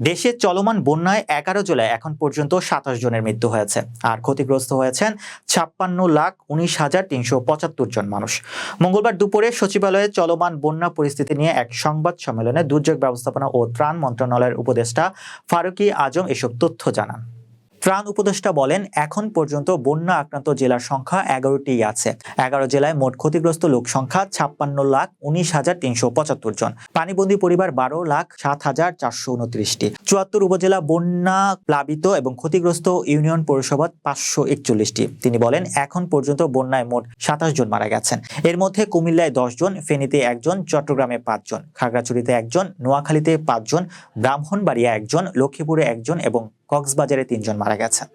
দেশে চলমান বন্যায় 11 জুলাই এখন পর্যন্ত 27 জনের মৃত্যু হয়েছে আর ক্ষতিগ্রস্ত হয়েছেন 56,19,375 জন মানুষ। মঙ্গলবার দুপুরে সচিবালয়ে চলমান বন্যা পরিস্থিতি নিয়ে এক সংবাদ সম্মেলনে দুর্যোগ ব্যবস্থাপনা ও ত্রাণ মন্ত্রণালয়ের উপদেষ্টা ফারুকী আজম এসব তথ্য জানান। ত্রাণ উপদেষ্টা বলেন, এখন পর্যন্ত বন্যা আক্রান্ত জেলার সংখ্যা 11টি আছে। 11 জেলায় মোট ক্ষতিগ্রস্ত লোক সংখ্যা 56,19,375 জন। পানিবন্দী পরিবার 12,07,429টি। 74 উপজেলা বন্যা প্লাবিত এবং ক্ষতিগ্রস্ত ইউনিয়ন পরিষদ 541টি। তিনি বলেন, এখন পর্যন্ত বন্যায় মোট 27 জন মারা গেছেন। এর মধ্যে কুমিল্লায় 10 জন, ফেনীতে 1 জন, চট্টগ্রামে 5 জন, খাগড়াছড়িতে 1 জন, নোয়াখালীতে 5 জন, ব্রাহ্মণবাড়িয়া 1 জন, লক্ষ্মীপুরে 1 জন এবং কক্সবাজারে 3 জন মারা গেছেন।